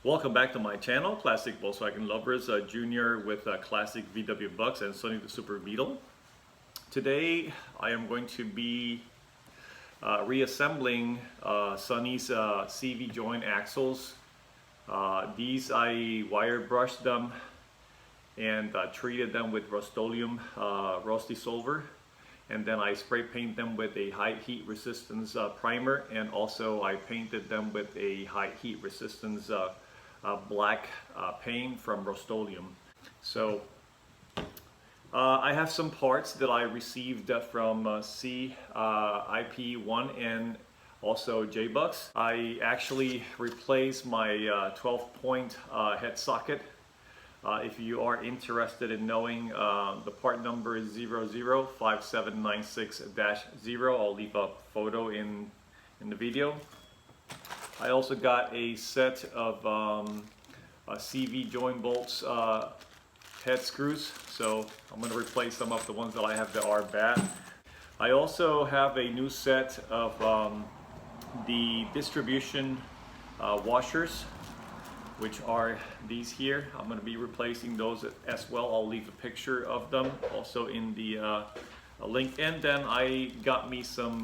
Welcome back to my channel, Classic Volkswagen Lovers Junior with classic VW Bucks and Sonny the Super Beetle. Today I am going to be reassembling Sonny's CV joint axles. These I wire brushed them and treated them with Rust-Oleum Rusty Silver, and then I spray paint them with a high heat resistance primer, and also I painted them with a high heat resistance black paint from Rust-Oleum. So I have some parts that I received from CIP1 and also J-Bucks. I actually replaced my 12-point head socket. If you are interested in knowing, the part number is 005796-0. I'll leave a photo in the video. I also got a set of CV joint bolts head screws, so I'm going to replace some of the ones that I have that are bad. I also have a new set of the distribution washers, which are these here. I'm going to be replacing those as well. I'll leave a picture of them also in the link. And then I got me some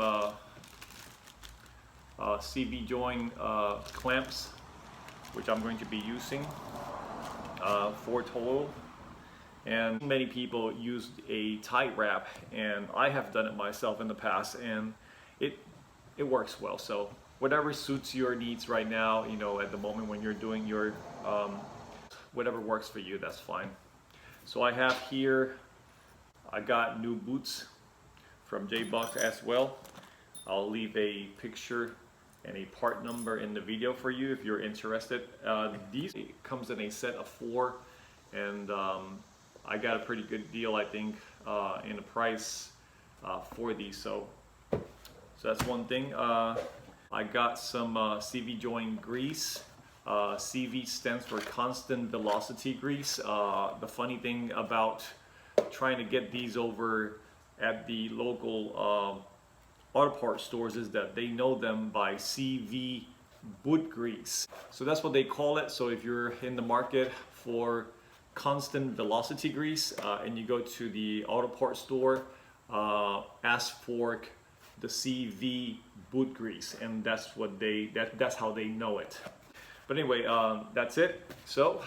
CV joint clamps, which I'm going to be using for total. And many people use a tie wrap, and I have done it myself in the past, and it works well. So whatever suits your needs right now, you know, at the moment when you're doing your whatever works for you, that's fine. So I have here, I got new boots from J-Bucks as well. I'll leave a picture and a part number in the video for you if you're interested. These comes in a set of 4, and I got a pretty good deal, I think, in the price for these. So that's one thing. I got some CV joint grease. CV stands for constant velocity grease. The funny thing about trying to get these over at the local auto parts stores is that they know them by CV boot grease. So that's what they call it. So if you're in the market for constant velocity grease and you go to the auto parts store, ask for the CV boot grease, and that's what that's how they know it. But anyway, that's it. So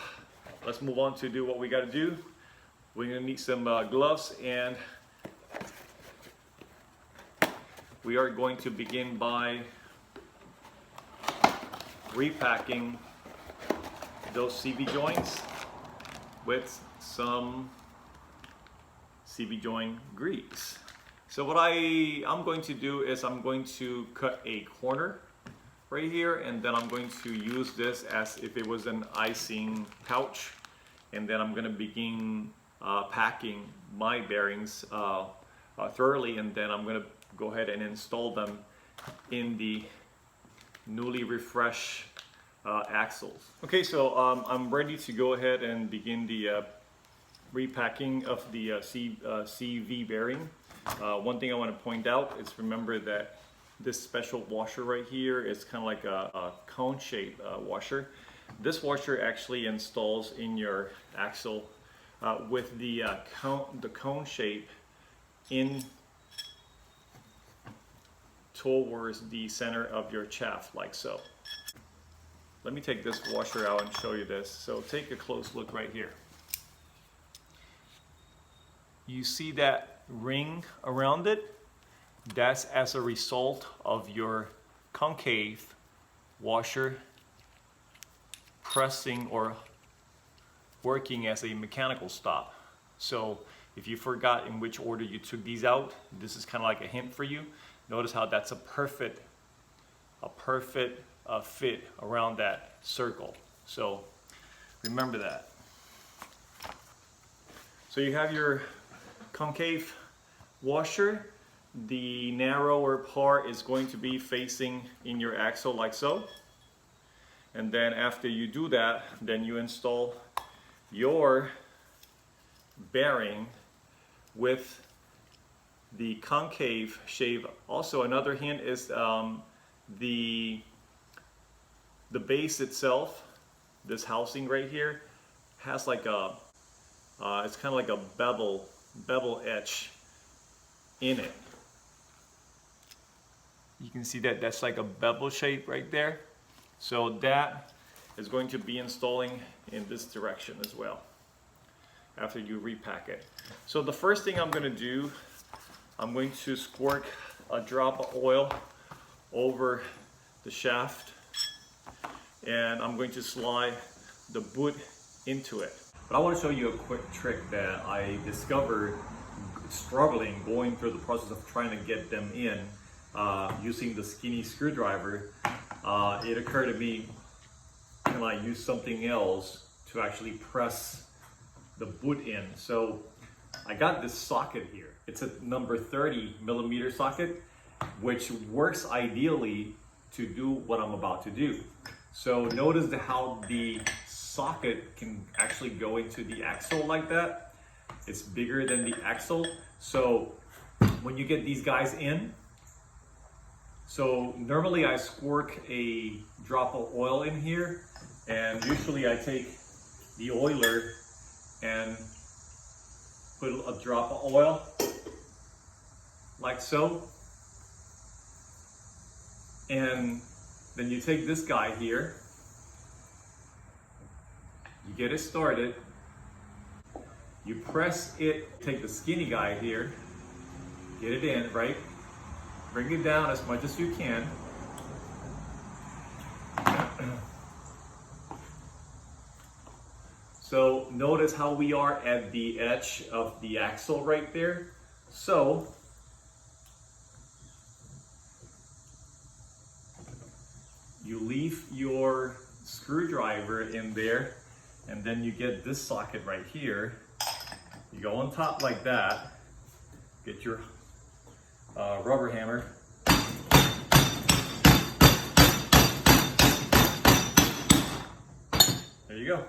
let's move on to do what we got to do. We're gonna need some gloves, and we are going to begin by repacking those CV joints with some CV joint grease. So what I'm going to do is I'm going to cut a corner right here, and then I'm going to use this as if it was an icing pouch, and then I'm going to begin packing my bearings thoroughly, and then I'm going to go ahead and install them in the newly refreshed axles. Okay, so I'm ready to go ahead and begin the repacking of the CV bearing. One thing I want to point out is, remember that this special washer right here is kind of like a cone shape washer. This washer actually installs in your axle with the cone shape in towards the center of your shaft, like so. Let me take this washer out and show you this. So take a close look right here. You see that ring around it? That's as a result of your concave washer pressing or working as a mechanical stop. So if you forgot in which order you took these out, this is kind of like a hint for you. Notice how that's a perfect fit around that circle. So remember that. So you have your concave washer. The narrower part is going to be facing in your axle like so. And then after you do that, then you install your bearing with the concave shape. Also, another hint is the base itself this housing right here has like a, it's kind of like a bevel edge in it. You can see that that's like a bevel shape right there. So that is going to be installing in this direction as well after you repack it. So the first thing I'm going to do, I'm going to squirt a drop of oil over the shaft, and I'm going to slide the boot into it. But I want to show you a quick trick that I discovered struggling going through the process of trying to get them in using the skinny screwdriver. It occurred to me, can I use something else to actually press the boot in? So I got this socket here. It's a number 30 millimeter socket, which works ideally to do what I'm about to do. So notice how the socket can actually go into the axle like that. It's bigger than the axle. So when you get these guys in, so normally I squirt a drop of oil in here, and usually I take the oiler and put a drop of oil like so, and then you take this guy here, you get it started, you press it, take the skinny guy here, get it in, right? Bring it down as much as you can. So notice how we are at the edge of the axle right there. So you leave your screwdriver in there, and then you get this socket right here. You go on top like that, get your rubber hammer. There you go.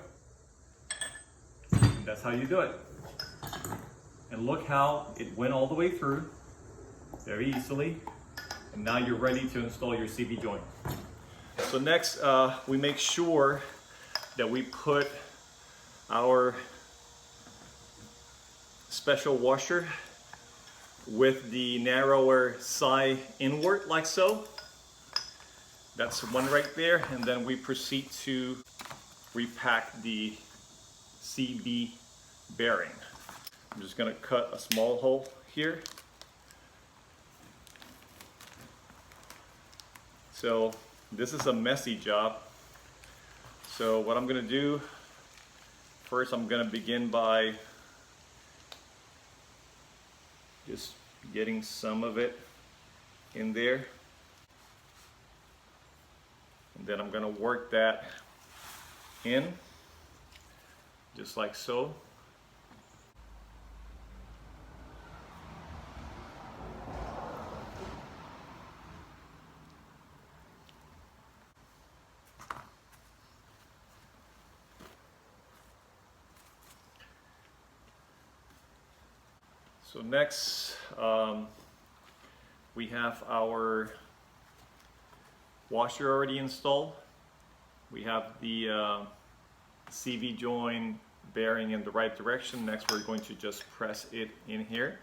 And that's how you do it. And look how it went all the way through very easily. And now you're ready to install your CV joint. So next, we make sure that we put our special washer with the narrower side inward like so. That's one right there, and then we proceed to repack the CV bearing. I'm just going to cut a small hole here. So this is a messy job. So what I'm going to do, first I'm going to begin by just getting some of it in there, and then I'm going to work that in just like so. So next, we have our washer already installed. We have the CV joint bearing in the right direction. Next, we're going to just press it in here.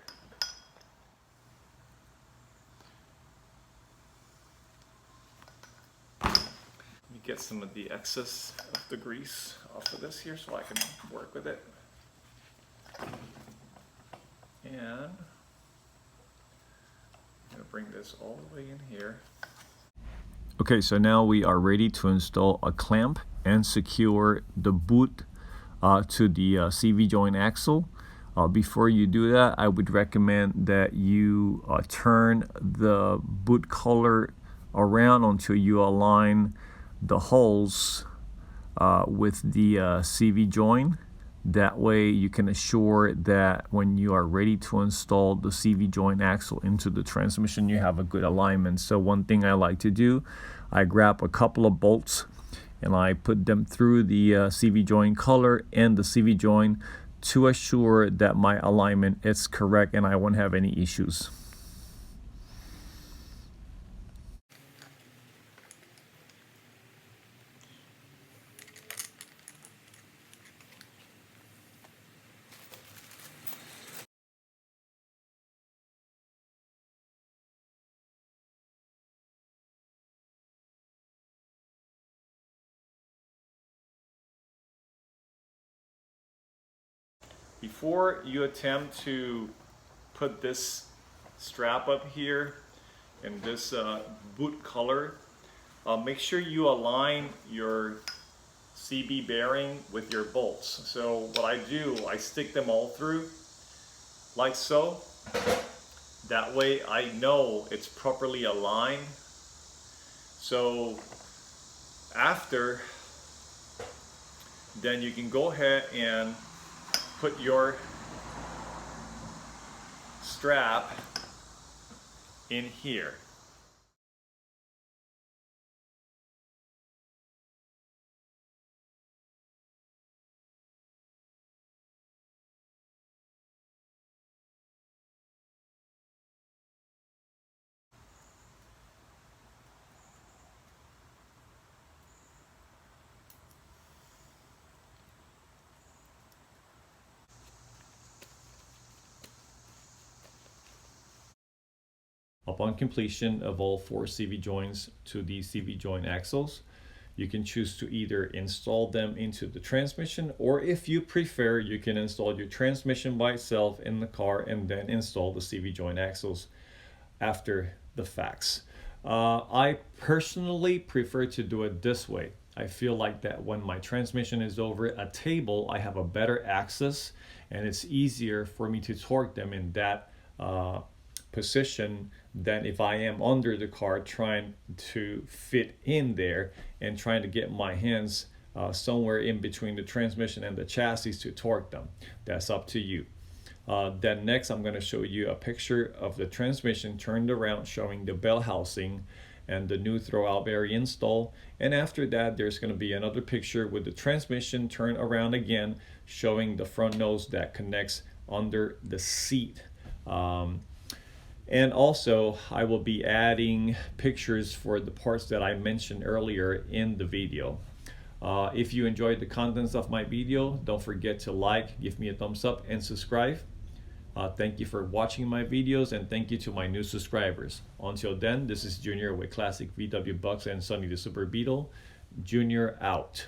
Let me get some of the excess of the grease off of this here so I can work with it. And I'm going to bring this all the way in here. Okay, so now we are ready to install a clamp and secure the boot to the CV joint axle. Before you do that, I would recommend that you turn the boot collar around until you align the holes with the CV joint. That way you can assure that when you are ready to install the CV joint axle into the transmission, you have a good alignment. So one thing I like to do, I grab a couple of bolts and I put them through the CV joint collar and the CV joint to assure that my alignment is correct and I won't have any issues. before you attempt to put this strap up here in this boot color, make sure you align your CB bearing with your bolts. So what I do, I stick them all through like so. That way I know it's properly aligned. So after, then you can go ahead and put your strap in here. Upon completion of all 4 CV joints to the CV joint axles, you can choose to either install them into the transmission, or if you prefer, you can install your transmission by itself in the car and then install the CV joint axles after the facts. I personally prefer to do it this way. I feel like that when my transmission is over a table, I have a better access and it's easier for me to torque them in that position than if I am under the car trying to fit in there and trying to get my hands somewhere in between the transmission and the chassis to torque them. That's up to you. Then next I'm going to show you a picture of the transmission turned around showing the bell housing and the new throwout bearing install, and after that there's going to be another picture with the transmission turned around again showing the front nose that connects under the seat. And also I will be adding pictures for the parts that I mentioned earlier in the video. If you enjoyed the contents of my video, don't forget to like, give me a thumbs up, and subscribe. Thank you for watching my videos, and thank you to my new subscribers. Until then, this is Junior with Classic VW Bucks and Sonny the Super Beetle. Junior out.